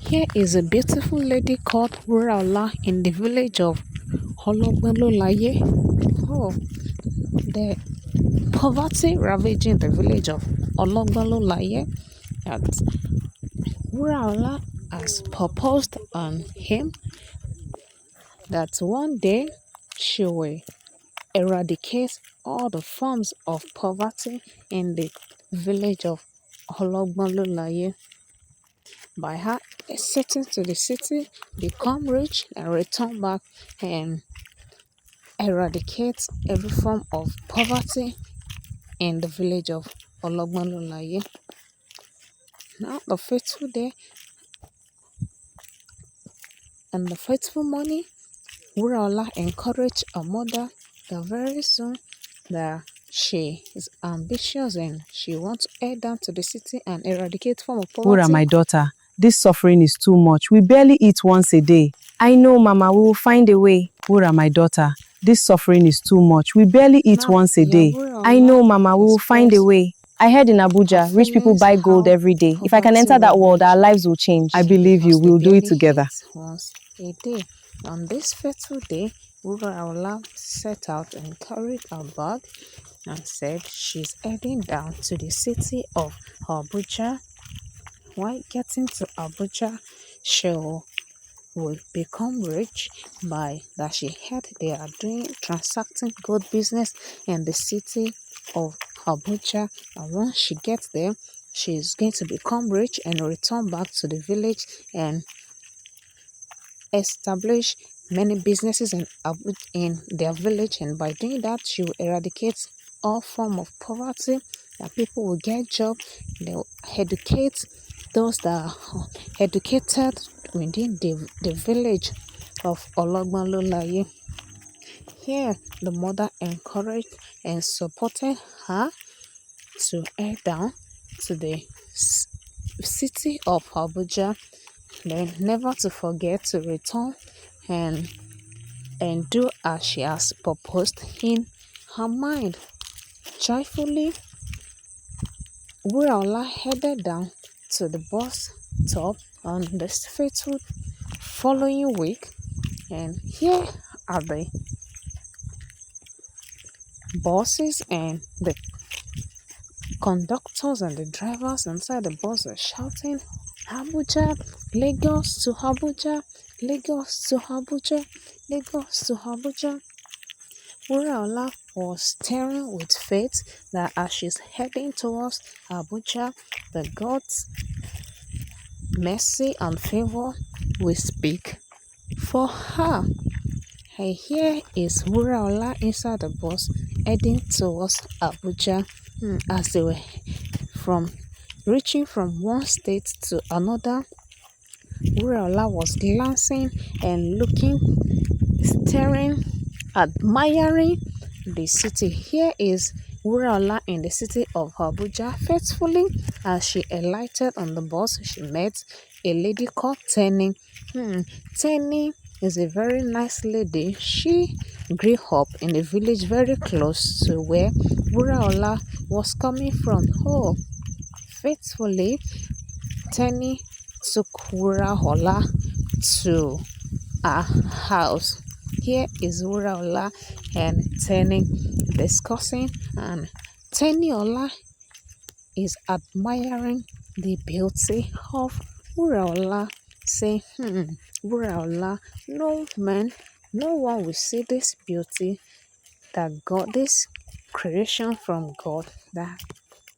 Here is a beautiful lady called WURA in the village of Laye. Oh, the poverty ravaging the village of Laye. That WURA has proposed on him that one day she will eradicate all the forms of poverty in the village of Laye by her setting to the city, become rich, and return back and eradicate every form of poverty in the village of Laye. Now, the faithful day and the faithful morning, WURA encouraged her mother that very soon that she is ambitious and she wants to head down to the city and eradicate form of WURA, poverty. my daughter, this suffering is too much. We barely eat once a day. I know, Mama, we will find a way. WURA, my daughter, this suffering is too much. We barely eat Now, once a day. WURA I know, Mama, we will find a way. I heard in Abuja, rich people feelings buy gold how every day. If I can poverty enter that world, our ravaged lives will change. I believe you. because they We'll do it barely together. eat once a day. On this fateful day, WURA set out and carried her bag and said she's heading down to the city of Abuja. While getting to Abuja, she will become rich by that she heard they are doing transacting gold business in the city of Abuja, and once she gets there she's going to become rich and return back to the village and establish many businesses in their village, and by doing that she will eradicate all form of poverty, that people will get job, they will educate those that are educated within the village of Laye. Here the mother encouraged and supported her to head down to the city of Abuja, then never to forget to return and do as she has proposed in her mind. Joyfully, WURA headed down to the bus stop on the fateful following week, and here are the buses and the conductors and the drivers inside the bus are shouting, Abuja, Lagos to Abuja, Lagos to Abuja, Lagos to Abuja. WURA was staring with faith that as she's heading towards Abuja, the God's mercy and favor will speak for her. And here is WURA inside the bus heading towards Abuja. As they were reaching from one state to another, WURA was glancing and looking, staring, admiring the city. Here is WURA in the city of Abuja. Faithfully, as she alighted on the bus, she met a lady called Tenny. Tenny is a very nice lady. She grew up in a village very close to where WURA was coming from. Oh, faithfully, Tenny took WURA to her house. Here is WURA and Tenny discussing, and Tenny is admiring the beauty of WURA, saying, WURA, no man, no one will see this beauty that God, this creation from God, that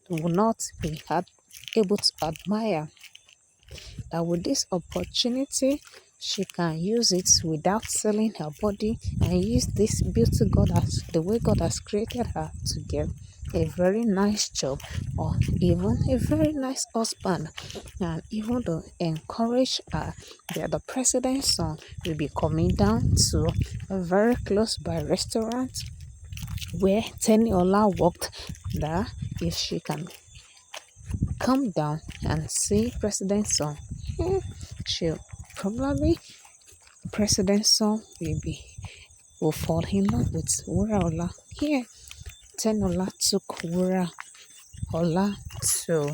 will not be able to admire. That with this opportunity she can use it without selling her body and use this beauty the way God has created her to get a very nice job or even a very nice husband, and even to encourage her that the president's son will be coming down to a very close by restaurant where Tenny worked, that if she can come down and see president's son, she'll probably president's son will fall in love with WURA. Here, Tenola took WURA to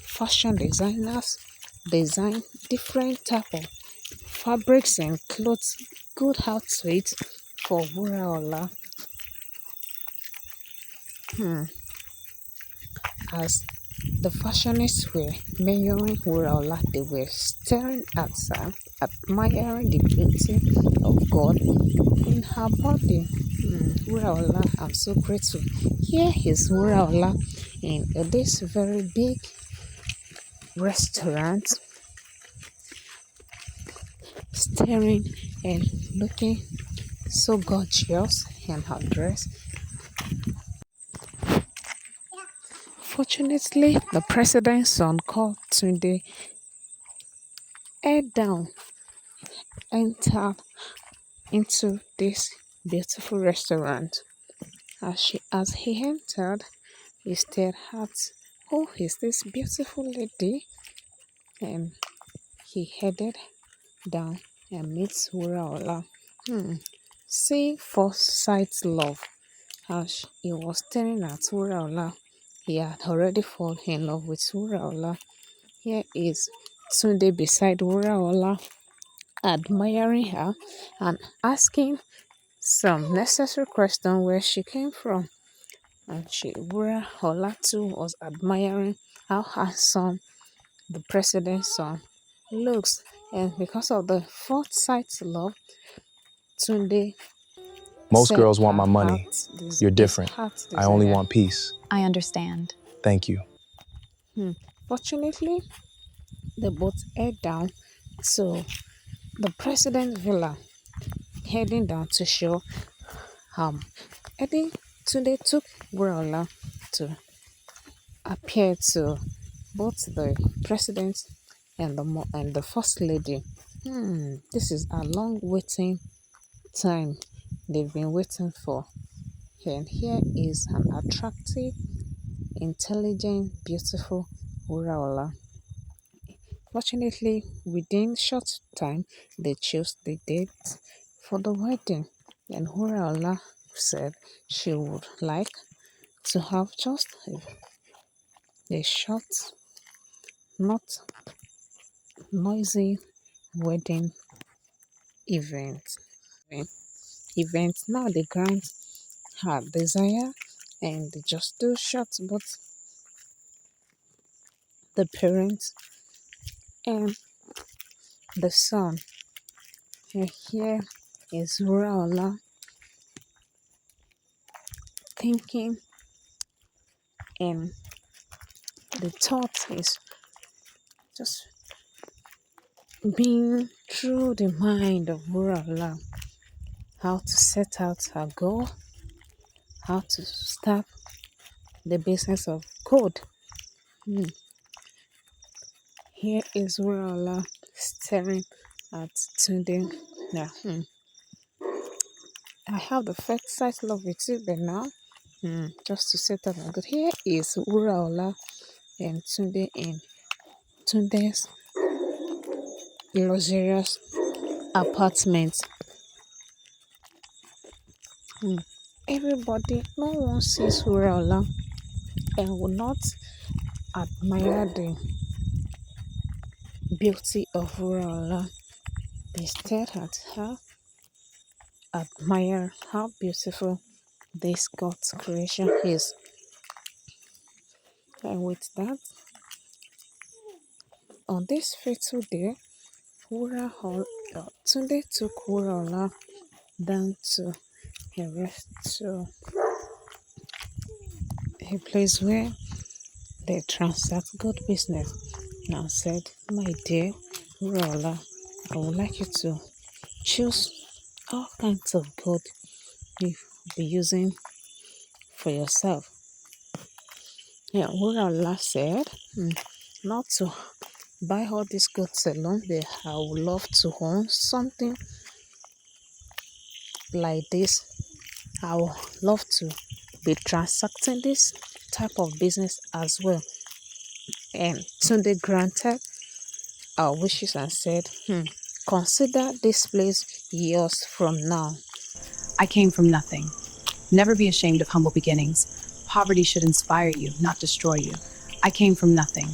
fashion designers design different type of fabrics and clothes, good outfits for WURA. As the fashionists were measuring WURA, they were staring at her, admiring the beauty of God in her body. WURA, I'm so grateful. Here is WURA in this very big restaurant, staring and looking so gorgeous in her dress. Fortunately, the president's son called Tunde head down, entered into this beautiful restaurant. As he entered, he stared at, who is this beautiful lady? And he headed down and meets WURA. See first sight love. As he was staring at WURA, he had already fallen in love with WURA. Here is Tunde beside WURA, admiring her and asking some necessary question where she came from. And WURA too was admiring how handsome the president's son looks. And because of the fourth sight love, Tunde Most said girls want her my money. You're different. heart I only desire. want peace. I understand. Thank you. Fortunately, they both head down to the president's villa, heading down to show Eddie Tunde took WURA to appear to both the president and the first lady. This is a long waiting time they've been waiting for. And here is an attractive, intelligent, beautiful WURA. Fortunately, within short time, they chose the date for the wedding. And WURA said she would like to have just a short, not noisy wedding event. Now they grant her desire and they just do short, but the parents and the son. And here is WURA thinking, and the thought is just being through the mind of WURA, how to set out her goal, how to start the business of code. Here is WURA staring at Tunde. Yeah, I have the first sight love with you, but now, just to set up my good. Here is WURA and Tunde in Tunde's luxurious apartment. Everybody, no one sees WURA and will not admire the beauty of WURA. They stare at her, admire how beautiful this God's creation is. And with that, on this fateful day, Tunde took WURA down to to a place where they transact good business. Now said, my dear WURA, I would like you to choose all kinds of good you be using for yourself. Yeah, WURA said, not to buy all these goods alone, but I would love to own something like this. I would love to be transacting this type of business as well. And Tunde granted our wishes and said, consider this place yours from now. I came from nothing. Never be ashamed of humble beginnings. Poverty should inspire you, not destroy you. I came from nothing.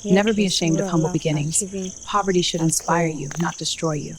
Here Never be is ashamed of Wura humble Olaf beginnings. achieving Poverty should her inspire goal. you, not destroy you.